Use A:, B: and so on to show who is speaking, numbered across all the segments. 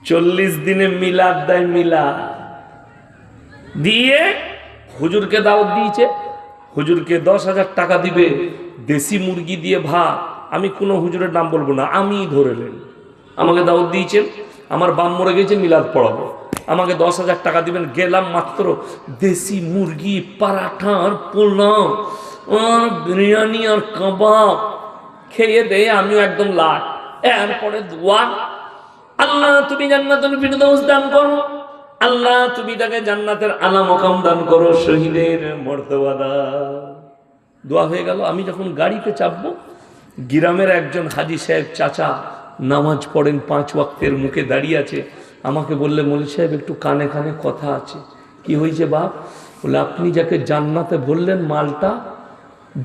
A: 40 দিনে মিলাদ দেয়, মিলাদ দিয়ে হুজুরকে দাওয়াত দিয়েছে। হুজুরকে 10,000 টাকা দিবে, দেশি মুরগি দিয়ে ভাত। আমি কোনো হুজুরের নাম বলবো না, আমি ধরে নেন। আমাকে দাওয়াত দিয়েছেন, আমার বাম মরে গেছে, মিলাদ পড়াবো, আমাকে 10,000 টাকা দিবেন। গেলাম, মাত্র দেশি মুরগি, পারাঠা আর পোলাও আর বিরিয়ানি আর কাবাব খেয়ে দেয়, আমিও একদম লাট। এরপরে দোয়া, আল্লাহ তুমি জান্নাতুল ফিরদাউস দান করো, আল্লাহ তুমি তাকে জান্নাতের আলা মাকাম দান করো, শহীদের মর্তবা দাও। দোয়া হয়ে গেল। আমি যখন গাড়িতে চাপবো, গ্রামের একজন হাজী সাহেব চাচা নামাজ পড়েন 5 ওয়াক্তের, মুখে দাঁড়িয়ে আছে। আমাকে বললে, মৌলভী সাহেব একটু কানে কানে কথা আছে। কি হয়েছে বাপ? বলে, আপনি যাকে জান্নাতে বললেন মালটা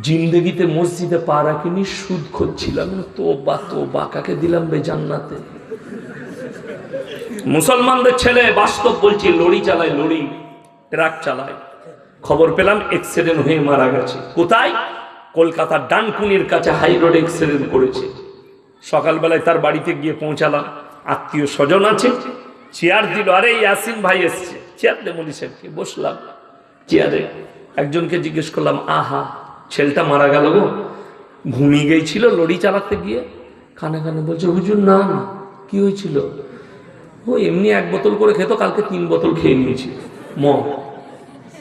A: জিন্দেগিতে মসজিদে পা রাখিনি, সুদ করছিলাম। তো বা কাকে দিলাম বে জান্নাতে? মুসলমানদের ছেলে, বাস্তব বলছি, লরি চালায়, লরি ট্রাক চালায়। খবর পেলাম অ্যাক্সিডেন্ট হয়ে মারা গেছে। কোথায়? কলকাতার ডানকুনির কাছে হাই রোডে অ্যাক্সিডেন্ট করেছে। সকালবেলায় তার বাড়িতে গিয়ে পৌঁছালাম, আত্মীয় স্বজন আছে, চেয়ার দিল। আরে ইয়াসিন ভাই এসছে, চেয়ার দে মৌলভী সাহেবকে। বসলাম চেয়ারে। একজনকে জিজ্ঞেস করলাম, আহা ছেলেটা মারা গেল গো, ঘুমিয়ে গিয়েছিল লরি চালাতে গিয়ে। কানে কানে বলছে, হুজুর না না, কি হয়েছিল? ও এমনি 1 বোতল করে খেত, কালকে 3 বোতল খেয়ে নিয়েছি মদ।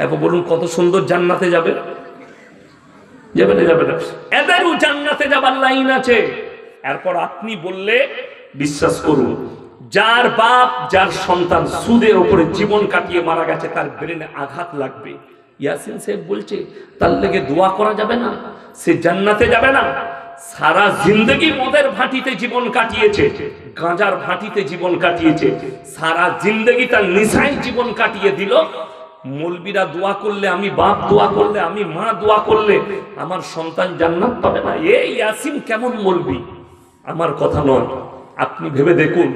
A: এরপর বলুন, কত সুন্দর জান্নাতে যাবে? যাবে না? যাবে না। এদেরও জান্নাতে যাবার লাইন আছে। এরপর আপনি বললে বিশ্বাস করুন, যার বাপ যার সন্তান সুদের উপরে জীবন কাটিয়ে মারা গেছে, তার ব্রেনে আঘাত লাগবে। ইয়াসিন সাহেব বলছে, তার লেগে দোয়া করা যাবে না? সে জান্নাতে যাবে না? সারা জিন্দগি মদের ভাটিতে জীবন কাটিয়েছে, গাঁজার ভাটিতে জীবন কাটিয়েছে, সারা জিন্দগি তার নিশায় জীবন কাটিয়ে দিল। মৌলবীরা দোয়া করলে, আমি বাপ দোয়া করলে, আমি মা দোয়া করলে আমার সন্তান জান্নাত পাবে না। এই ইয়াসিন কেমন মৌলবী? আমার কথা নয়, আপনি ভেবে দেখুন।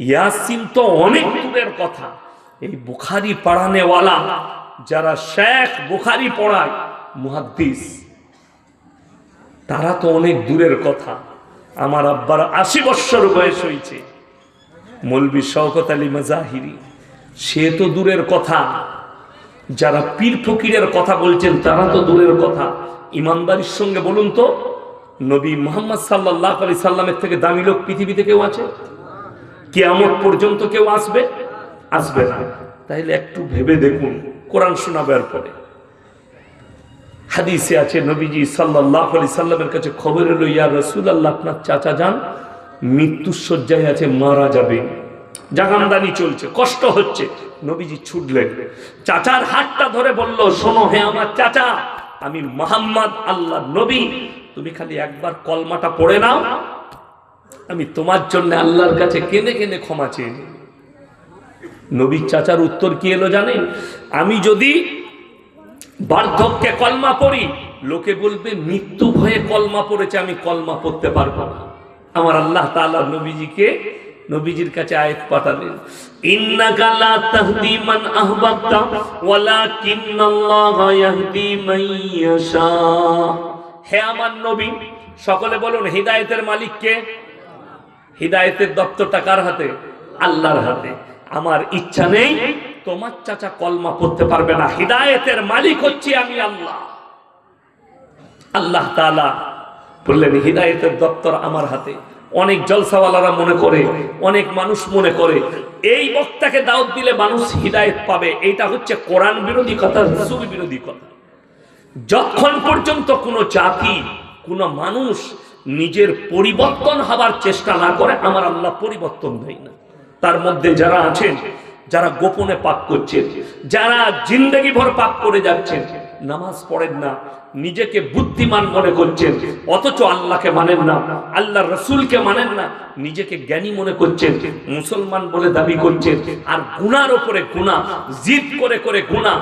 A: ইয়াসিন তো অনেক দূরের কথা। এই বুখারী পড়ানেওয়ালা, যারা শেখ বুখারী পড়ায়, মুহাদ্দিস, তারা তো অনেক দূরের কথা। আমার আব্বার 80 বছর বয়স হয়েছে। মৌলভী শওকত আলী মাজাহিরি, সে তো দূরের কথা। যারা পীর ফকিরের কথা বলছেন, তারা তো দূরের কথা। ইমানদারির সঙ্গে বলুন তো, নবী মুহাম্মদ সাল্লাল্লাহু আলাইহি সাল্লামের থেকে দামি লোক পৃথিবীতে কেউ আছে? কিয়ামত পর্যন্ত কেউ আসবে? আসবে না। তাইলে একটু ভেবে দেখুন। কোরআন শোনাবার পরে হাদিসে আছে, নবীজি সাল্লাল্লাহু আলাইহি সাল্লামের কাছে খবর এলো, ইয়া রাসূলুল্লাহ, আপনার চাচা যান মৃত্যুর শয্যায় আছে, মারা যাবে, জাহান্নামী চলছে, কষ্ট হচ্ছে। নবীজি ছুটলেন, চাচার হাতটা ধরে বলল, শোনো হে আমার চাচা, আমি মুহাম্মদ আল্লাহর নবী, তুমি খালি একবার কলমাটা পড়ে নাও, আমি তোমার জন্য আল্লাহর কাছে কেঁদে কেঁদে ক্ষমা চেয়ে নিই। নবীর চাচার উত্তর কি এলো জানেন? আমি যদি বার্ধক্যে কলমা পড়ি, লোকে বলবে মৃত্যু ভয়ে কলমা পড়েছে, আমি কলমা পড়তে পারবো না। আমার আল্লাহ তাআলা নবীজির কাছে আয়াত পাঠালেন, ইন্নাকা লা তাহদি মান আহবাবতা ওয়ালাকিন্নাল্লাহা ইয়াহদি মান ইয়াশা। হে আমার নবী, সকলে বলুন, হিদায়াতের মালিক কে? হিদায়াতের দপ্তরটা কার হাতে? আল্লাহর হাতে। আমার ইচ্ছা নেই তোমার চাচা কলমা পড়তে পারবে না, হিদায়াতের মালিক হচ্ছি আমি আল্লাহ। আল্লাহ তাআলা বললেন, হিদায়াতের দপ্তর আমার হাতে। অনেক জলসাওয়ালারা মনে করে, অনেক মানুষ মনে করে, এই বক্তাকে দাওয়াত দিলে মানুষ হিদায়াত পাবে। এটা হচ্ছে কোরআন বিরোধী কথা, রাসূল বিরোধী কথা। যতক্ষণ পর্যন্ত কোনো জাতি, কোনো মানুষ নিজের পরিবর্তন হবার চেষ্টা না করে, আমার আল্লাহ পরিবর্তন দেয় না। তার মধ্যে যারা আছেন, যারা গোপনে পাপ করছেন, যারা জিন্দেগি ভর পাপ করে যাচ্ছেন, নামাজ পড়েন না, নিজেকে বুদ্ধিমান মনে করছেন, অথচ আল্লাহকে মানেন না, আল্লাহর রাসূলকে মানেন না, নিজেকে জ্ঞানী মনে করছেন, মুসলমান বলে দাবি করছেন, আর গুনার উপরে গুনাহ, জিদ করে করে গুনাহ।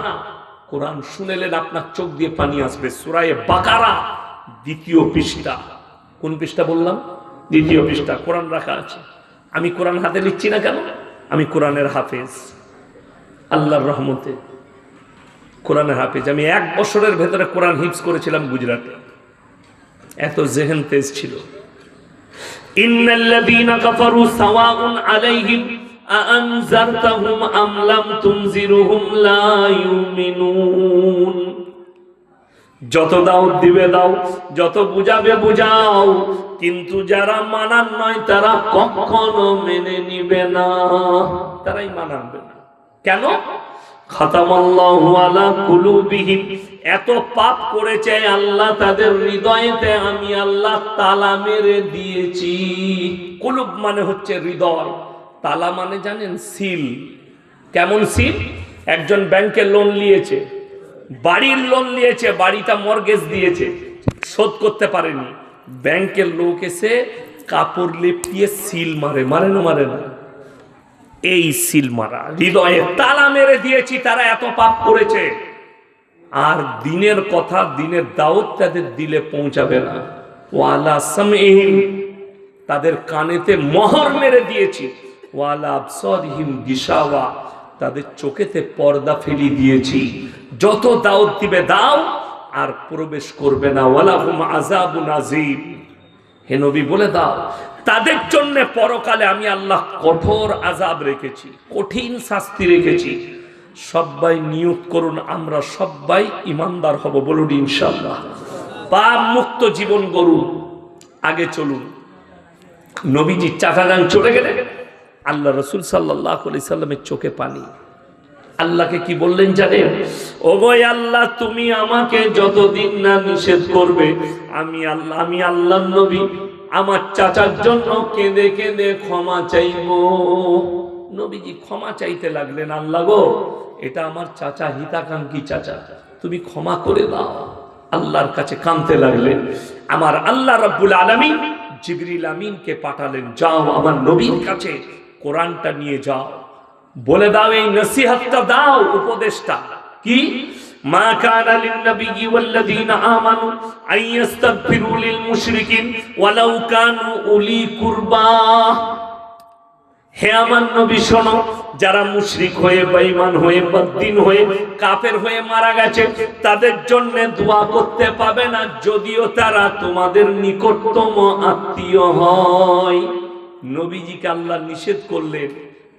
A: কোরআন শুনেলেন আপনার চোখ দিয়ে পানি আসবে। সূরা বাকারা 2য় পৃষ্ঠা। কোন পৃষ্ঠা বললাম? 2য় পৃষ্ঠা। কোরআন রাখা আছে। আমি কোরআন হাতে লিখছি না কেন? আমি কোরআনের হাফেজ, আল্লাহর রহমতে কোরআনের হাফেজ। আমি 1 বছরের ভেতরে কোরআন হিফজ করেছিলাম গুজরাটে। এত জেহেন তেজ ছিল। ইন্নাল্লাযীনা কাফারু সাওয়াউন আলাইহিম আনজারতাহুম আম লাম তুনজিরুহুম লা ইউমিনুন। যত দাও দিবে দাও, যত বুঝাবে বুঝাও, কিন্তু যারা মানার নয় তারা কখনো মেনে নিবে না, তারাই মানাবে না। কেন? খাতামাল্লাহু আলা কুলুবিহিম, এত পাপ করেছে আল্লাহ তাদের হৃদয়েতে আমি আল্লাহ তালা মেরে দিয়েছি। কুলুব মানে হচ্ছে হৃদয়, তালা মানে জানেন সিল। কেমন সিল? একজন ব্যাংকে লোন নিয়েছে, বাড়ির লোন নিয়েছে, বাড়িটা মর্গেজ দিয়েছে, শোধ করতে পারেনি, ব্যাংকের লোক এসে কাপড় লেপটিয়ে সিল মারে, মারে না মারে না? এই সিল মারা, হৃদয়ে তালা মেরে দিয়েছি, তারা এত পাপ করেছে। আর দিনের কথা, দিনের দাওয়াত তাদের দিলে পৌঁছাবে না। ওয়ালা সামঈহিম, তাদের কানেতে মোহর মেরে দিয়েছি। ওয়ালা আবসারিহিম গিশাওয়া, তাদের চোখেতে পর্দা ফেলি দিয়েছি। যত দাওয়াত দিবে দাও, আর প্রবেশ করবে না। ওয়ালাহুম আযাবুন আযীম, হে নবী বলে দাও তাদের জন্য পরকালে আমি আল্লাহ কঠোর আযাব রেখেছি, কঠিন শাস্তি রেখেছি। সবাই নিয়ত করুন আমরা সবাই ইমানদার হব, বলুন ইনশাআল্লাহ। পাপ মুক্ত জীবন গড়ুন, আগে চলুন। নবীজি চাচা যান চলে গেলেন, আল্লাহ রাসূল সাল্লাল্লাহু আলাইহি সাল্লামের চোখে পানি। আল্লাহকে কি বললেন জানেন? ওগো আল্লাহ, তুমি আমাকে যতদিন না নিষেধ করবে আমি আল্লাহর নবী আমার চাচার জন্য কেঁদে কেঁদে ক্ষমা চাইব। নবীজি ক্ষমা চাইতে লাগলেন, আল্লাহ গো, এটা আমার চাচা, হিতাকাঙ্ক্ষী চাচা, তুমি ক্ষমা করে দাও। আল্লাহর কাছে কাঁদতে লাগলেন। আমার আল্লাহ রাব্বুল আলামিন জিবরিল আমিনকে পাঠালেন, যাও আমার নবীর কাছে কোরআনটা নিয়ে যাও, বলে দাও, এই নসিহতটা দাও, উপদেশটা কি? মা কানা লিন নবিয়্যি ওয়াল্লাযীনা আমানু আইয়াস্তাগফিরু লিল মুশরিকিন ওয়ালাউ কানু উলি কুরবা। হে আমার নবী শোনো, যারা মুশরিক হয়ে, বেঈমান হয়ে, বদ্দিন হয়ে, কাফের হয়ে মারা গেছে, তাদের জন্য দোয়া করতে পাবে না যদিও তারা তোমাদের নিকটতম আত্মীয় হয়। নবীজিকে আল্লাহ নিষেধ করলেন,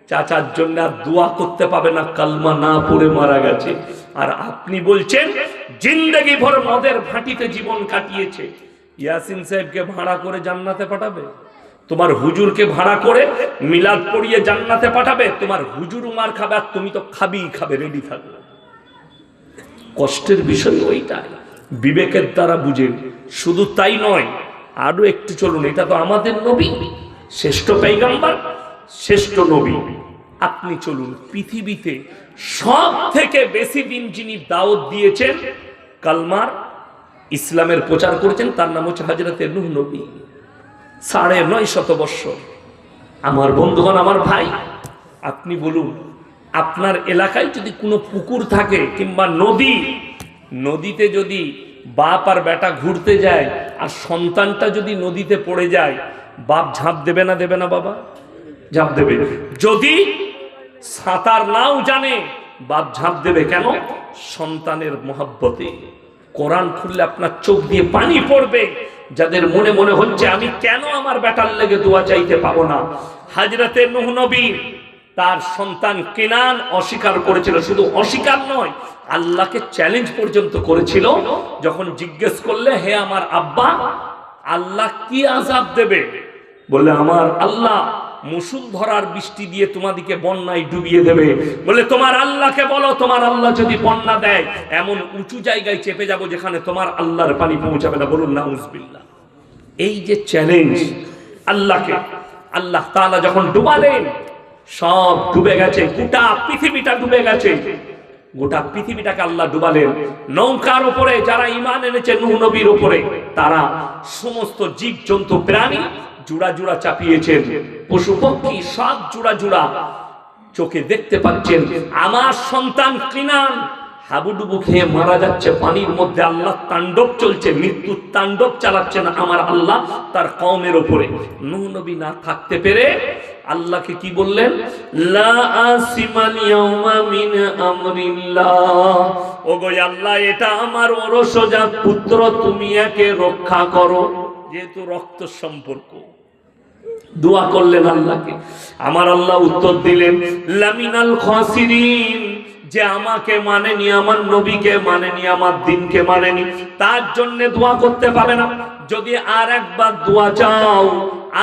A: চাচার জন্য আর দোয়া করতে পাবে না, কালমা না পড়ে মারা গেছে। আর আপনি বলছেন জিন্দেগি ভর মদের ভাটিতে জীবন কাটিয়েছে, ইয়াসিন সাহেবকে ভাড়া করে জান্নাতে পাঠাবে? তোমার হুজুরকে ভাড়া করে মিলাদ পড়িয়ে জান্নাতে পাঠাবে? তোমার হুজুর মার খাবে আর তুমি তো খাবেই খাবে, রেডি থাকবে। কষ্টের বিষয় ওইটাই, বিবেকের দ্বারা বুঝেন। শুধু তাই নয়, আরো একটু চলুন, এটা তো আমাদের নবী, শ্রেষ্ঠ পয়গম্বর, শ্রেষ্ঠ নবী। আপনি চলুন, পৃথিবীতে সব থেকে বেশি দিন যিনি দাওয়াত দিয়েছেন, কালমার ইসলামের প্রচার করেছেন, তার নাম হচ্ছে হযরতে নূহ নবী। ৯৫০ বৎসর। আমার বন্ধুগণ, আমার ভাই, আপনি বলুন, আপনার এলাকায় যদি কোনো পুকুর থাকে কিংবা নদী, নদীতে যদি বাপ আর বেটা ঘুরতে যায় আর সন্তানটা যদি নদীতে পড়ে যায়, বাপ ঝাঁপ দেবে না? দেবে না? বাবা ঝাঁপ দেবে। যদি সাঁতার নাও জানে, বাপ ঝাঁপ দেবে। কেন? সন্তানের মহব্বতে। কোরআন খুললে আপনার চোখ দিয়ে পানি পড়বে। যাদের মনে মনে হচ্ছে আমি কেন আমার বেটার লেগে দোয়া চাইতে পাবো না, হযরতে নূহ নবী তার সন্তান কেনান অস্বীকার করেছিল। শুধু অস্বীকার নয়, আল্লাহকে চ্যালেঞ্জ পর্যন্ত করেছিল। যখন জিজ্ঞেস করলে, হে আমার আব্বা, আল্লাহ কি আযাব দেবে? বলে, আমার আল্লাহ মুষলধারার বৃষ্টি দিয়ে তোমাদিকে বন্যায় ডুবিয়ে দেবে। বলে, তোমার আল্লাহকে বলো, তোমার আল্লাহ যদি বন্যা দেয়, এমন উঁচু জায়গায় চেপে যাব যেখানে তোমার আল্লাহর পানি পৌঁছাবে না। বলুন নাউজুবিল্লাহ। এই যে চ্যালেঞ্জ আল্লাহকে, আল্লাহ তাআলা যখন ডুবালেন, সব ডুবে গেছে, গোটা পৃথিবীটা ডুবে গেছে। গোটা পৃথিবীটাকে আল্লাহ ডুবালেন। নৌকার উপরে যারা ঈমান এনেছে নূহ নবীর উপরে, তারা সমস্ত জীব জন্তু প্রাণী জুড়া জুড়া চাপিয়েছেন, পশু পক্ষী সব জুড়া জুড়া চোখে দেখতে পাচ্ছেন। আমার সন্তান কিনান হাবুডুবু খেয়ে মারা যাচ্ছে পানির মধ্যে, আল্লাহ তাণ্ডব চলছে, মৃত্যুর তাণ্ডব চালাচ্ছেন আমার আল্লাহ তার কওমের উপরে। নূহ নবী না থাকতে পেরে আল্লাহকে কি বললেন? লা আসিমাল ইয়াউমা মিন আমরিল্লাহ। ওগো আল্লাহ, এটা আমার ওরসজাত পুত্র, তুমি একে রক্ষা করো। যেহেতু রক্ত সম্পর্ক, দোয়া করলেন আল্লাহকে, আমার আল্লাহ উত্তর দিলেন লামিনাল খাসিরিন, যে আমাকে মানেনি, আমার নবীকে মানেনি, আমার দ্বীনকে মানেনি, তার জন্য দোয়া করতে পাবে না। যদি আর একবার দোয়া চাও,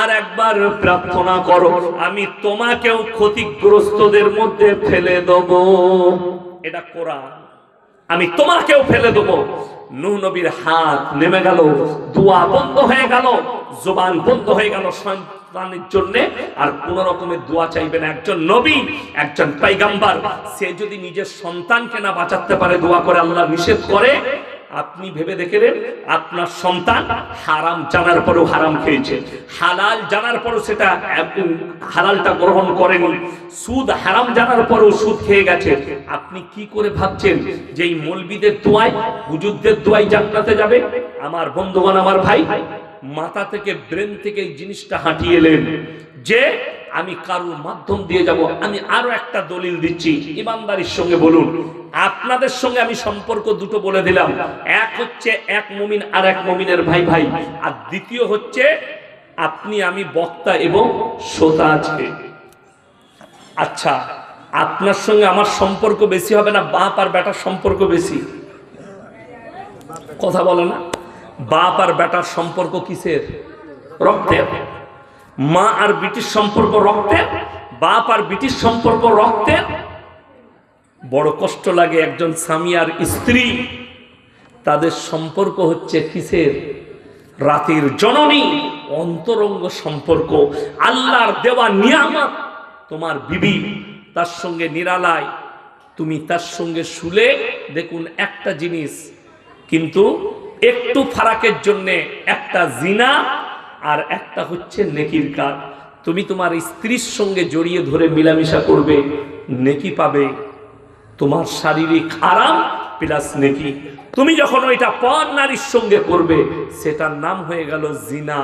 A: আর একবার প্রার্থনা করো, আমি তোমাকেও ক্ষতিগ্রস্তদের মধ্যে ফেলে দেব। এটা কোরআন, আমি তোমাকেও ফেলে দেব। নূহ নবীর হাত নেমে গেল, দোয়া বন্ধ হয়ে গেল, জবান বন্ধ হয়ে গেল সন্তানের জন্য, আর কোন রকমের দোয়া চাইবে না। একজন নবী, একজন পয়গম্বর, সে যদি নিজের সন্তানকে না বাঁচাতে পারে, দোয়া করে আল্লাহ নিষেধ করে। আপনি ভেবে দেখেন, আপনার সন্তান হারাম জানার পরেও হারাম খেয়েছে, হালাল জানার পরেও সেটা হালালটা গ্রহণ করেনি, সুদ হারাম জানার পরেও সুদ খেয়ে গেছে। আপনি কি করে ভাবছেন যে এই মৌলবীদের দোয়ায়, হুজুরদের দোয়ায় জান্নাতে যাবে? আমার বন্ধুগণ, আমার ভাই, মাথা থেকে, ব্রেন থেকে এই জিনিসটা হাঁটিয়ে এলেন যে আমি কারোর মাধ্যম দিয়ে যাব। আমি আরো একটা দলিল দিচ্ছি, ইমানদারির সঙ্গে বলুন। আপনাদের সঙ্গে আমি সম্পর্ক দুটো বলে দিলাম, এক হচ্ছে এক মুমিন আর এক মুমিনের ভাই ভাই, আর দ্বিতীয় হচ্ছে আপনি আমি বক্তা এবং শ্রোতা আছে। আচ্ছা, আপনার সঙ্গে আমার সম্পর্ক বেশি হবে না বাপ আর বেটার সম্পর্ক বেশি? কথা বলে না? বাপ আর বেটার সম্পর্ক কিসের? রক্তের। মা আর বিটির সম্পর্ক রক্তের, বাপ আর বিটির সম্পর্ক রক্তের। বড় কষ্ট লাগে একজন স্বামী আর স্ত্রী, তাদের সম্পর্ক হচ্ছে কিসের? রাতের জননী, অন্তরঙ্গ সম্পর্ক, আল্লাহর দেওয়া নিয়ামত। তোমার বিবি, তার সঙ্গে নিরালায়, তুমি তার সঙ্গে শুলে দেখুন একটা জিনিস, কিন্তু একটু ফারাকের জন্য একটা জিনা আর একটা হচ্ছে নেকির কাজ। তুমি তোমার স্ত্রীর সঙ্গে জড়িয়ে ধরে মিলামিশা করবে, নেকি পাবে, তোমার শারীরিক আরাম প্লাস নেকি। তুমি যখন ওইটা পর নারীর সঙ্গে করবে, সেটার নাম হয়ে গেল জিনা,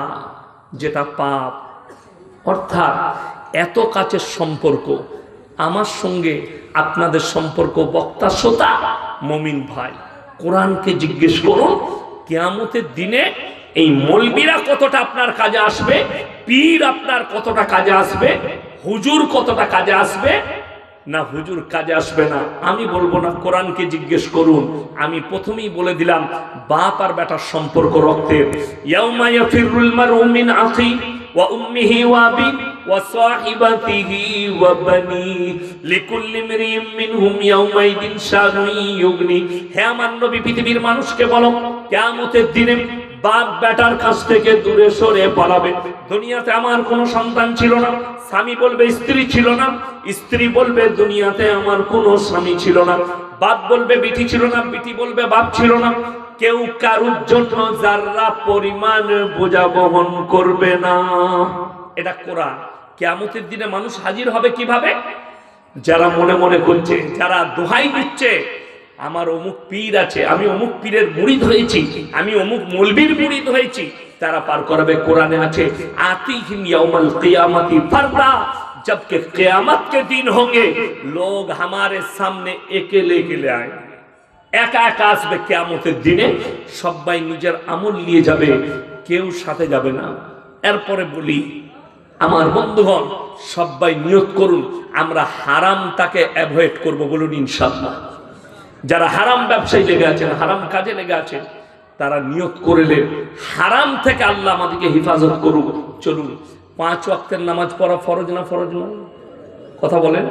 A: যেটা পাপ। অর্থাৎ এত কাছের সম্পর্ক আমার সঙ্গে আপনাদের সম্পর্ক, বক্তা শ্রোতা মুমিন ভাই, কোরআনকে জিজ্ঞেস করুন কিয়ামতের দিনে এই মৌলবীরা কতটা আপনার কাজে আসবে, পীর আপনার কতটা কাজে আসবে, হুজুর কতটা কাজে আসবে। না হুজুর কাজে আসবে না, আমি বলবো না, কোরআনকে জিজ্ঞেস করুন। আমি প্রথমেই বলে দিলাম, বাপ আর বেটার সম্পর্ক রক্তের। ইয়াউমা ইয়াফিরুল মারউ মিন আখি ওয়া উম্মিহি ওয়া আবি ওয়া সাহিবাতিহি ওয়া বানি লিকুল্লি ইমরিইম মিনহুম ইয়াউমাইদিন শানুন ইউগনি। হে আমার নবী, পৃথিবীর মানুষকে বলো, কিয়ামতের দিনে বাপ বেটার কাছ থেকে দূরে সরে পালাবে। দুনিয়াতে আমার কোনো সন্তান ছিল না, স্বামী বলবে স্ত্রী ছিল না, স্ত্রী বলবে দুনিয়াতে আমার কোনো স্বামী ছিল না, বাপ বলবে বিটি ছিল না, বিটি বলবে বাপ ছিল না। কেউ কারুর জন্য যারা পরিমাণ বোঝা বহন করবে না। এটা কোরআন। কিয়ামতের দিনে মানুষ হাজির হবে কিভাবে? যারা মনে মনে করছে, যারা দোহাই দিচ্ছে আমার অমুক পীর আছে, আমি অমুক পীরের মুরিদ হয়েছি, আমি অমুক মৌলবীর মুরিদ হয়েছি, তারা পার করাবে। কোরআনে আছে आतीहिम यौमल क़ियामति फरदा, जबकि क़यामत के दिन होंगे लोग हमारे सामने अकेले अकेले आएंगे। একা একা আসবে কিয়ামতের দিনে, সবাই নিজের আমল নিয়ে যাবে, কেউ সাথে যাবে না। এরপরে বলি আমার বন্ধুগণ, সবাই নিয়ত করুন আমরা হারামটাকে অ্যাভয়েড করব, বলুন ইনশাআল্লাহ। যারা হারাম ব্যবসায় লেগে আছেন, হারাম কাজে লেগে আছেন, তারা নিয়ত করলেন হারাম থেকে আল্লাহ আমাদেরকে হেফাজত করুক। চলুন 5 ওয়াক্তের নামাজ পড়া ফরজ না ফরজ না? কথা বলেন।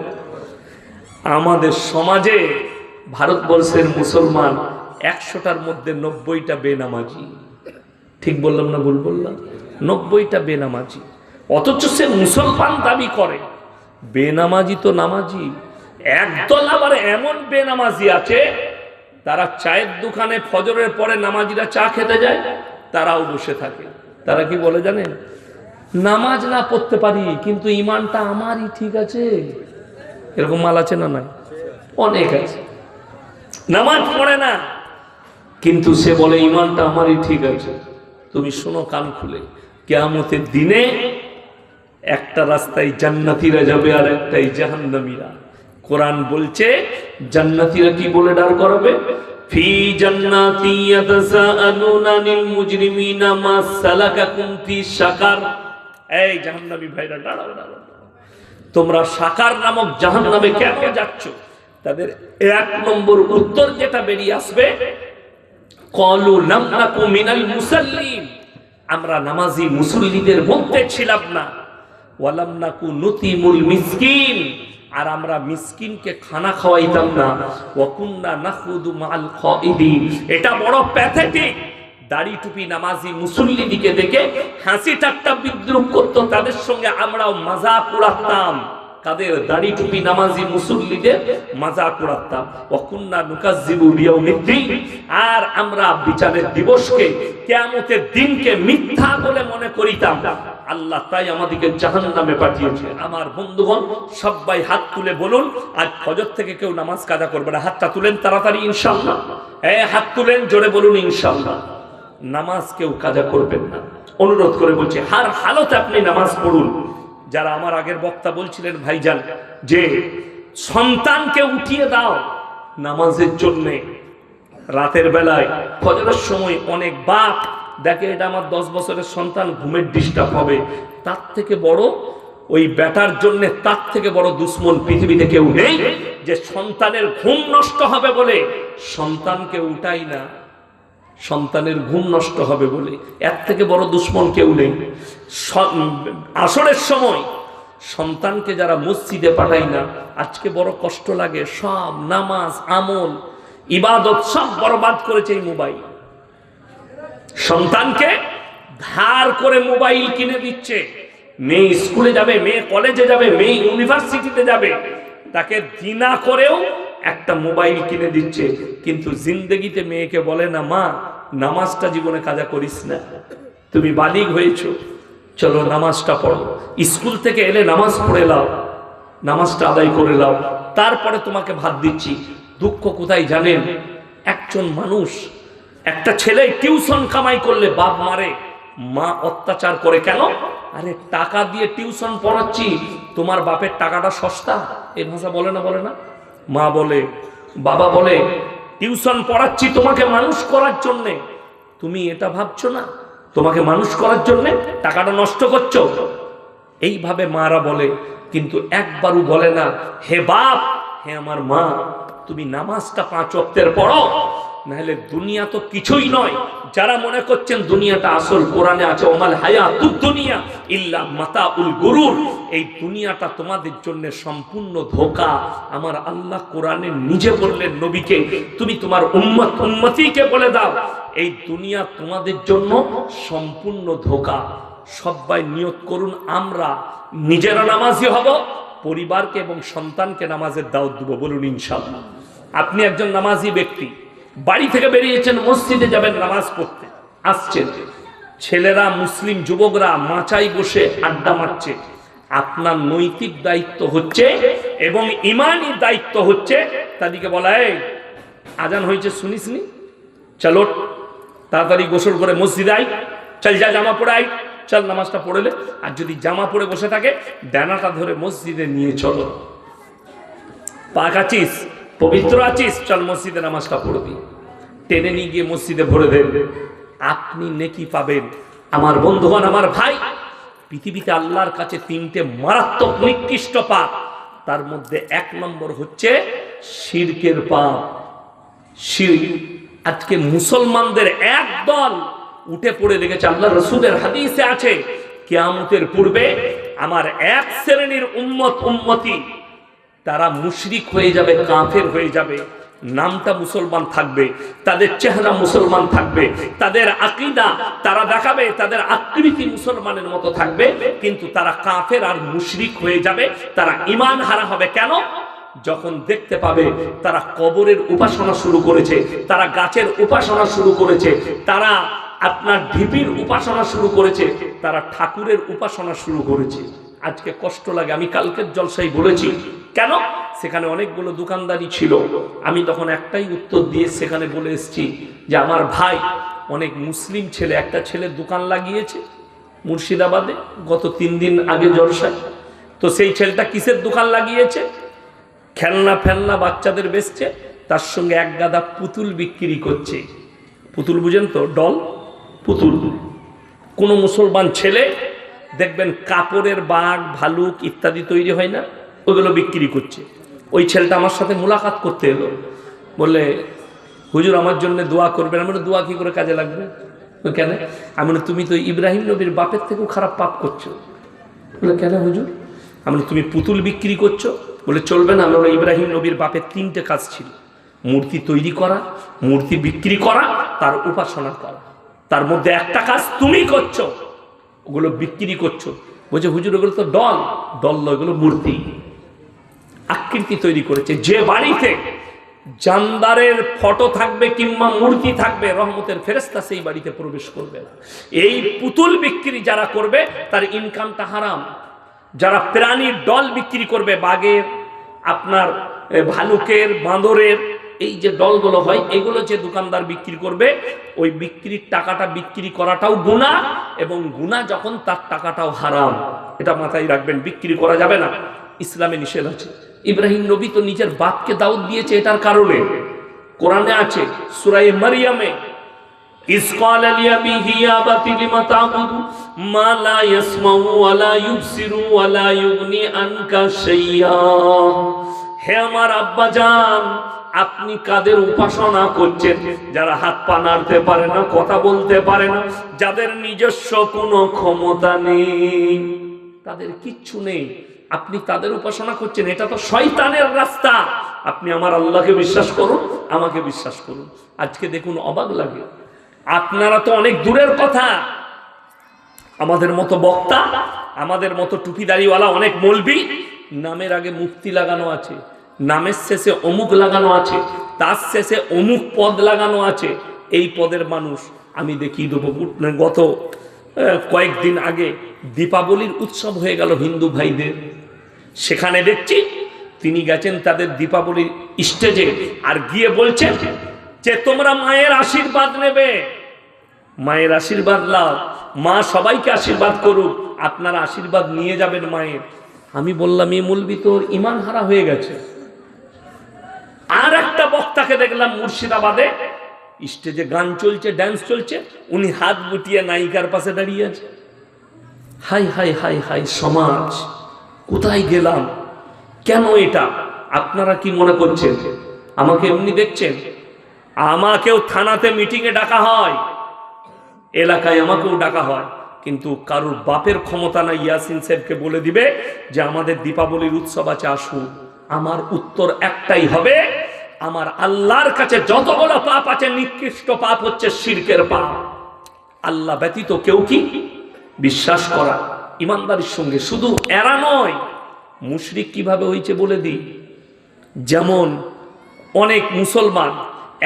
A: আমাদের সমাজে ভারতবর্ষের মুসলমান 100টার মধ্যে 90টা বেনামাজি। ঠিক বললাম না ভুল বললাম? 90টা বেনামাজি, অথচ সে মুসলমান দাবি করে। বেনামাজি তো নামাজি। একদল আবার এমন বেনামাজি আছে, তারা চায়ের দোকানে ফজরের পরে নামাজিরা চা খেতে যায়, তারাও বসে থাকে। তারা কি বলে জানেন? নামাজ না পড়তে পারি কিন্তু ইমানটা আমারই ঠিক আছে। এরকম মাল আছে না? নাই, অনেক আছে। নামাজ পড়ে না কিন্তু সে বলে ইমানটা আমারই ঠিক আছে। তুমি শোনো কান খুলে, কিয়ামতের দিনে একটা রাস্তায় জান্নাতীরা যাবে আর একটাই জাহান্নামীরা। কোরআন বলছে জান্নাতীরা কি বলে দাঁড় করাবে? ফি জান্নাতি ইয়াতাসাআলুনা আনিল মুজরিমিনা মা সালাকাকুম ফি সাকার। এই জাহান্নামী ভাইরা দাঁড়াও দাঁড়াও, তোমরা সাকার নামক জাহান্নামে কেন যাচ্ছ? তাদের এক নম্বর উত্তর যেটা বেরিয়ে আসবে, ক্বালু লাম নাকু মিনাল মুসাল্লিন, আমরা নামাজি মুসল্লিদের মধ্যে ছিলাম না, ওয়া লাম নাকু নুতিমুল মিসকিন, আর আমরা মিসকিনকে খানা খাওয়াইতাম না, ওয়া কুননা নাখুদু মাআল খাইদিন। এটা বড় প্যাথেটিক। দাড়ি টুপি নামাজি মুসল্লিদিকে দেখে হাসি ঠাট্টা বিদ্রুপ করতো, তাদের সঙ্গে আমরাও মাজাক উড়াতাম। কাদের? দাড়ি টুপি নামাজি মুসল্লিদের মাজাক উড়াতাম। ওয়া কুননা নুকাজ্জিবু বিয়াউমিদ্দিন, আর আমরা বিচারের দিবসকে, কিয়ামতের দিনকে মিথ্যা বলে মনে করিতাম। আল্লাহ তাই আমাদেরকে জাহান্নামে পাঠিয়েছে। আমার বন্ধুগণ, সবাই হাত তুলে বলুন, আজ ফজর থেকে কেউ নামাজ কাজা করবে না। হাতটা তুলেন তাড়াতাড়ি ইনশাআল্লাহ। হাত তুলেন, জোরে বলুন ইনশাআল্লাহ। নামাজ কেউ কাজা করবেন না, অনুরোধ করে বলছি, হার হালতে আপনি নামাজ পড়ুন। যারা আমার আগের বক্তা বলছিলেন ভাইজান যে সন্তানকে উঠিয়ে দাও নামাজের জন্যে, রাতের বেলায় ফজরের সময় অনেক বাপ দেখে এটা আমার 10 বছরের সন্তান, ঘুমের ডিস্টার্ব হবে, তার থেকে বড় ওই বেটার জন্য তার থেকে বড় দুশ্মন পৃথিবীতে কেউ নেই, যে সন্তানের ঘুম নষ্ট হবে বলে সন্তানকে উঠাই না, সন্তানের ঘুম নষ্ট হবে বলে। এর থেকে বড় দুশ্মন কেউ নেই। আসরের সময় সন্তানকে যারা মসজিদে পাঠাই না, আজকে বড় কষ্ট লাগে, সব নামাজ আমল ইবাদত সব বরবাদ করেছে এই মোবাইল। সন্তানকে ধার করে মোবাইল কিনে দিচ্ছে। মেয়ে স্কুলে যাবে, মেয়ে কলেজে যাবে, মেয়ে ইউনিভার্সিটিতে যাবে, তাকে দিনা করেও একটা মোবাইল কিনে দিচ্ছে। কিন্তু জিন্দেগিতে মেয়েকে বলে না, মা নামাজটা জীবনে কাজা করিস না, তুমি বালিগ হয়েছো, চলো নামাজটা পড়ো, স্কুল থেকে এলে নামাজ পড়ে লাও, নামাজটা আদায় করে লাও, তারপরে তোমাকে ভাত দিচ্ছি। দুঃখ কোথায় জানেন? একজন মানুষ, একটা ছেলে টিউশন কামাই করলে বাপ মারে, মা অত্যাচার করে। কেন? আরে টাকা দিয়ে টিউশন পড়াচ্ছি, তোমার বাপের টাকাটা সস্তা, এই ভাষা বলে না, বলে না? মা বলে, বাবা বলে, টিউশন পড়াচ্ছি তোমাকে মানুষ করার জন্যে, তুমি এটা ভাবছো না তোমাকে মানুষ করার জন্যে টাকাটা নষ্ট করছো, এইভাবে মারা বলে। কিন্তু একবারও বলে না, হে বাপ, হে আমার মা, তুমি নামাজটা 5 ওয়াক্তের পড়ো, নাহলে দুনিয়া তো কিছুই নয়। যারা মনে করছেন দুনিয়াটা আসল, কোরআনে আছে ওমাল হায়াতুদ দুনিয়া ইল্লা মাতাউল গুরুর, এই দুনিয়াটা তোমাদের জন্য সম্পূর্ণ ধোঁকা। আমার আল্লাহ কোরআনে নিজে বললেন নবীকে, তুমি তোমার উম্মতিকে বলে দাও এই দুনিয়া তোমাদের জন্য সম্পূর্ণ ধোঁকা। সবাই নিয়ত করুন, আমরা নিজেরা নামাজি হব, পরিবারকে এবং সন্তানকে নামাজের দাওয়াত দেব। বলুন ইনশাআল্লাহ। আপনি একজন নামাজি ব্যক্তি, বাড়ি থেকে বেরিয়েছেন, মসজিদে যাবেন নামাজ পড়তে, আসছেন, ছেলেরা মুসলিম যুবকরা মাচায় বসে আড্ডা মারছে, আপনার নৈতিক দায়িত্ব হচ্ছে এবং ইমানি দায়িত্ব হচ্ছে তাদেরকে বলা, এই আজান হয়েছে শুনিসনি, চলো তাড়াতাড়ি গোসল করে মসজিদে আই, চল যা জামা পরে আই, চল নামাজটা পড়েলে। আর যদি জামা পরে বসে থাকে, ডানাটা ধরে মসজিদে নিয়ে চলো, পাক আছিস, পবিত্র আছিস, চল মসজিদে নামাজটা পড়বি, টেনে নিয়ে গিয়ে মসজিদে ভরে দেবে, আপনি নেকি পাবেন। আমার বন্ধুগণ, আমার ভাই, পৃথিবীতে আল্লাহর কাছে 3টে মারাত্মক নিকৃষ্ট পাপ, তার মধ্যে 1 নম্বর হচ্ছে শিরকের পাপ, শিরক। আজকে মুসলমানদের একদল উঠে পড়ে লেগেছে, আল্লাহ রাসূলের হাদিসে আছে, কিয়ামতের পূর্বে আমার এক শ্রেণীর উম্মতি তারা মুশরিক হয়ে যাবে, কাফের হয়ে যাবে, নামটা মুসলমান থাকবে, তাদের চেহারা মুসলমান থাকবে, তাদের আকীদা তারা দেখাবে, তাদের আকৃতি মুসলমানের মতো থাকবে, কিন্তু তারা কাফের আর মুশরিক হয়ে যাবে, তারা ঈমান হারা হবে। কেন? যখন দেখতে পাবে তারা কবরের উপাসনা শুরু করেছে, তারা গাছের উপাসনা শুরু করেছে, তারা আপনার ঢিপির উপাসনা শুরু করেছে, তারা ঠাকুরের উপাসনা শুরু করেছে। আজকে কষ্ট লাগে। আমি কালকের জলসায় বলেছি, কেন? সেখানে অনেকগুলো দোকানদারি ছিল, আমি তখন একটাই উত্তর দিয়ে সেখানে বলে এসেছি যে আমার ভাই, অনেক মুসলিম ছেলে, একটা ছেলে দোকান লাগিয়েছে মুর্শিদাবাদে গত 3 দিন আগে জলসায়। তো সেই ছেলেটা কিসের দোকান লাগিয়েছে? খেলনা ফেলনা বাচ্চাদের বেচছে, তার সঙ্গে এক গাদা পুতুল বিক্রি করছে। পুতুল বুঝেন তো? ডল পুতুল। কোনো মুসলমান ছেলে দেখবেন কাপড়ের বাঘ ভালুক ইত্যাদি তৈরি হয় না, ওগুলো বিক্রি করছে। ওই ছেলেটা আমার সাথে মোলাকাত করতে এলো, বললে হুজুর আমার জন্য দোয়া করবেন। আমি বলি দোয়া কি করে কাজে লাগবে? কেন? আমি বলি তুমি তো ইব্রাহিম নবীর বাপের থেকেও খারাপ পাপ করছো। বলে কেন হুজুর? আমি বলি তুমি পুতুল বিক্রি করছো। বলে চলবে না। আমরা ইব্রাহিম নবীর বাপের 3টে কাজ ছিল, মূর্তি তৈরি করা, মূর্তি বিক্রি করা, তার উপাসনা করা। তার মধ্যে একটা কাজ তুমি করছো, ওগুলো বিক্রি করছো। বলছে হুজুর ওগুলো তো ডল। ডল নয়, এগুলো মূর্তি, আকৃতি তৈরি করেছে। যে বাড়িতে জানদারের ফটো থাকবে কিংবা মূর্তি থাকবে, রহমতের ফেরেশতা সেই বাড়িতে প্রবেশ করবে না। এই পুতুল বিক্রি যারা করবে তার ইনকামটা হারাম। যারা প্রাণীর ডল বিক্রি করবে, বাঘের, আপনার ভালুকের, বাঁদরের, এই যে ডলগুলো হয়, এগুলো যে দোকানদার বিক্রি করবে, ওই বিক্রির টাকাটা বিক্রি করাটাও গুনাহ, এবং গুনাহ যখন তার টাকাটাও হারাম। এটা মাথায় রাখবেন, বিক্রি করা যাবে না, ইসলামে নিষেধ আছে। ইব্রাহিম নবী তো নিজের বাপকে দাওয়াত দিয়েছে এটার কারণে। কোরআনে আছে সূরা মারিয়ামে, ইস ক্বালা লিআবিহি ইয়া আবাতি লিমা তা'বুদু মা লা ইয়াসমাউ ওয়া লা ইউবসিরু ওয়া লা ইউগনি আনকা শাইয়্যা। হে আমার আব্বা জান, আপনি কাদের উপাসনা করছেন? যারা হাত পা নাড়তে পারে না, কথা বলতে পারে না, যাদের নিজস্ব কোনো ক্ষমতা নেই, তাদের কিচ্ছু নেই, আপনি তাদের উপাসনা করছেন। এটা তো শয়তানের রাস্তা। আপনি আমার আল্লাহকে বিশ্বাস করুন, আমাকে বিশ্বাস করুন। আজকে দেখুন অবাক লাগে, আপনারা তো অনেক দূরের কথা, আমাদের মতো বক্তা, আমাদের মতো টুপিদারিওয়ালা অনেক মৌলবি, নামের আগে মুফতি লাগানো আছে, নামের শেষে অমুক লাগানো আছে, তার শেষে অমুক পদ লাগানো আছে। এই পদের মানুষ আমি দেখিয়ে দেবো। গত কয়েকদিন আগে দীপাবলির উৎসব হয়ে গেল হিন্দু ভাইদের, সেখানে দেখছি তিনি গেছেন তাদের দীপাবলির স্টেজে, আর গিয়ে বলছেন যে তোমরা মায়ের আশীর্বাদ নেবে, মায়ের আশীর্বাদ লাও, মা সবাইকে আশীর্বাদ করুক, আপনারা আশীর্বাদ নিয়ে যাবেন মায়ের। আমি বললাম এই মৌলবি তোর ঈমান হারা হয়ে গেছে। আর একটা বক্তাকে দেখলাম মুর্শিদাবাদে, স্টেজে গান চলছে, ড্যান্স চলছে, উনি হাত গুটিয়ে নায়িকার পাশে দাঁড়িয়ে আছে। হাই হাই হাই হাই, সমাজ কোথায় গেলাম? কেন এটা? আপনারা কি মনে করছেন আমাকে এমনি দেখছেন? আমাকেও থানাতে মিটিংয়ে ডাকা হয়, এলাকায় আমাকেও ডাকা হয়, কিন্তু কারোর বাপের ক্ষমতা নাই ইয়াসিন সাহেবকে বলে দিবে যে আমাদের দীপাবলির উৎসব আছে, আসুন। আমার উত্তর একটাই হবে, আমার আল্লাহর কাছে যতগুলো পাপ আছে, নিকৃষ্ট পাপ হচ্ছে শিরকের পাপ। আল্লাহ ব্যতীত কেউ কি বিশ্বাস করা, ইমানদারির সঙ্গে। শুধু এরা নয়, মুশরিক কিভাবে হয়েছে বলে দিই। যেমন অনেক মুসলমান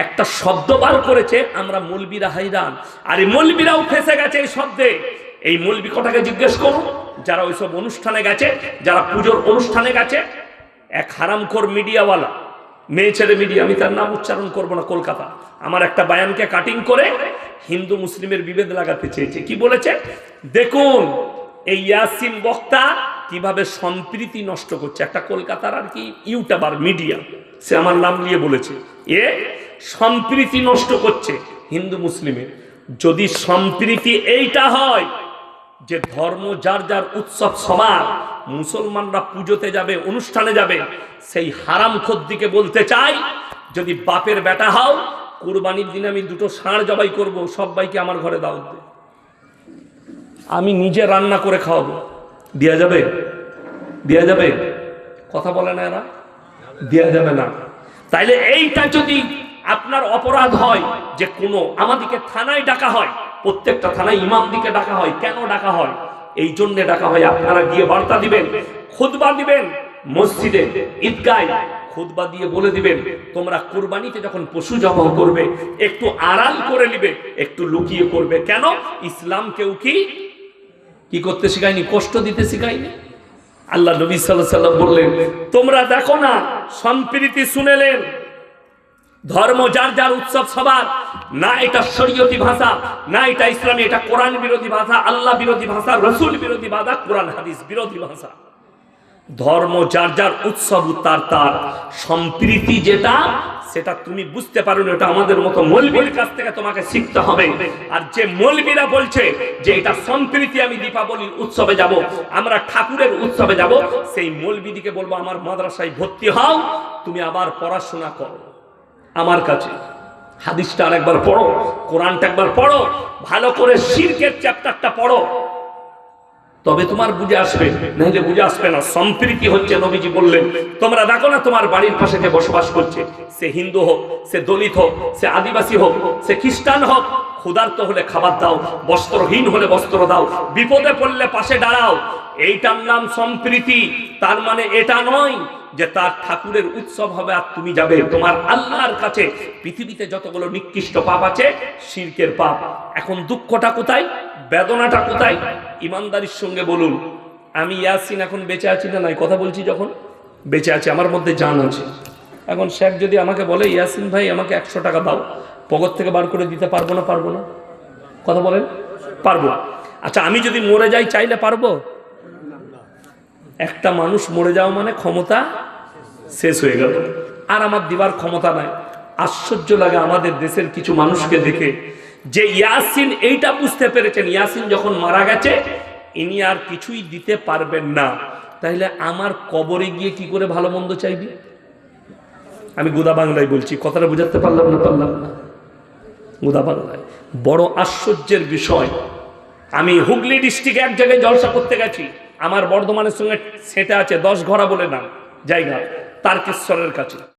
A: একটা শব্দ বার করেছে, আমরা মৌলবীরা হাইরান, আর এই মৌলবীরাও ফেসে গেছে এই শব্দে। এই মৌলবী কটাকে জিজ্ঞেস করুন, যারা ওইসব অনুষ্ঠানে গেছে, যারা পুজোর অনুষ্ঠানে গেছে। এক হারামখোর মিডিয়াওয়ালা, মেয়ে ছেলে মিডিয়া, আমি তার নাম উচ্চারণ করবো না, কলকাতা, আমার একটা বায়ানকে কাটিং করে হিন্দু মুসলিমের বিভেদ লাগাতে চেয়েছে। কি বলেছে দেখুন, এই ইয়াসিন বক্তা কিভাবে সম্প্রীতি নষ্ট করছে। একটা কলকাতার আর কি ইউটিউবার মিডিয়া, সে আমার নাম নিয়ে বলেছে এ সম্প্রীতি নষ্ট করছে হিন্দু মুসলিমের। যদি সম্প্রীতি এইটা হয় যে ধর্ম যার যার উৎসব সবার, মুসলমানরা পুজোতে যাবে, অনুষ্ঠানে যাবে, সেই হারামখোর দিকে বলতে চাই, যদি বাপের বেটা হও, কুরবানির দিন আমি 2টো ষাঁড় জবাই করব, সবাইকে আমার ঘরে দাওয়াত দে, আমি নিজে রান্না করে খাওয়াবো, দেয়া যাবে? দেয়া যাবে? কথা বলে না এরা, দেয়া যাবে না। তাইলে এইটা যদি আপনার অপরাধ হয়, যে কোনো আমাদেরকে থানায় ডাকা হয়, প্রত্যেকটা থানায় ইমাম দিকে ডাকা হয়। কেন ডাকা হয়? এই জন্য ডাকা হয়, আপনারা গিয়ে বার্তা দিবেন, খুতবা দিবেন, মসজিদে ঈদগায় খুতবা দিয়ে বলে দিবেন, তোমরা কুরবানিতে যখন পশু জবাই করবে একটু আড়াল করে নিবে, একটু লুকিয়ে করবে। কেন? ইসলাম কেউ কি করতে শিখায়নি? কষ্ট দিতে শিখায়নি। আল্লাহ নবী সাল্লাল্লাহু আলাইহি ওয়াসাল্লাম বললেন, তোমরা দেখো না, সম্প্রীতি শুনেলেন, ধর্ম যার যার উৎসব সবার, না এটা শরীয়তি ভাষা, না এটা ইসলামী, এটা কোরআন বিরোধী ভাষা, আল্লাহ বিরোধী ভাষা, রসুল বিরোধী ভাষা, কোরআন হাদিস বিরোধী ভাষা। ধর্ম যার যার, উৎসব তার তার, সম্প্রীতি যেটা সেটা তুমি বুঝতে পারো না, এটা আমাদের মতো মৌলবীর কাছ থেকে তোমাকে শিখতে হবে। আর যে মৌলবীরা বলছে যে এটা সম্প্রীতি, আমি দীপাবলির উৎসবে যাব, আমরা ঠাকুরের উৎসবে যাব, সেই মৌলবীদিকে বলবো আমার মাদ্রাসায় ভর্তি হও, তুমি আবার পড়াশোনা করো আমার কাছে, হাদিসটা আরেকবার পড়ো, কোরআনটা একবার পড়ো, ভালো করে শিরকের চ্যাপ্টারটা পড়ো, তবে তোমার বুঝে আসবে, নাহলে বুঝে আসবে না। সম্প্রীতি হচ্ছে, নবীজি বললেন, তোমরা দেখো না তোমার বাড়ির পাশে যে বসবাস করছে, সে হিন্দু হোক, সে দলিত হোক, সে আদিবাসী হোক, সে খ্রিস্টান হোক, ক্ষুধার্ত হলে খাবার দাও, বস্ত্রহীন হলে বস্ত্র দাও, বিপদে পড়লে পাশে দাঁড়াও, এইটার নাম সম্প্রীতি। তার মানে এটা নয় যে তার ঠাকুরের উৎসব হবে আর তুমি যাবে। তোমার আল্লাহর কাছে পৃথিবীতে যতগুলো নিকৃষ্ট পাপ আছে, শিরকের পাপ। এখন দুঃখটা কোথায়, বেদনাটা কোথায়? ইমানদারির সঙ্গে বলুন, আমি ইয়াসিন এখন বেঁচে আছি না নাই? কথা বলছি, যখন বেঁচে আছি, আমার মধ্যে জান আছে। এখন শেখ যদি আমাকে বলে, ইয়াসিন ভাই আমাকে 100 টাকা দাও, পকেট থেকে বার করে দিতে পারবো না? পারবো না? কথা বলেন, পারবো। আচ্ছা, আমি যদি মরে যাই, চাইলে পারবো? একটা মানুষ মরে যাওয়া মানে ক্ষমতা শেষ হয়ে গেল, আর আমার দিবার ক্ষমতা নাই। আশ্চর্য লাগে আমাদের দেশের কিছু মানুষকে দেখে, যে ইয়াসিন এইটা বুঝতে পেরেছেন, ইয়াসিন যখন মারা গেছে ইনি আর কিছুই দিতে পারবেন না, তাইলে আমার কবরে গিয়ে কি করে ভালো মন্দ চাইবি? আমি গোদা বাংলায় বলছি, কথাটা বুঝাতে পারলাম না? পারলাম না? গোদা বাংলায়। বড় আশ্চর্যের বিষয়, আমি হুগলি ডিস্ট্রিক্টে এক জায়গায় জলসা করতে গেছি, আমার বর্ধমানের সঙ্গে সেটা আছে 10 ঘোড়া বলে নাম জায়গা, তারকেশ্বরের কাছে।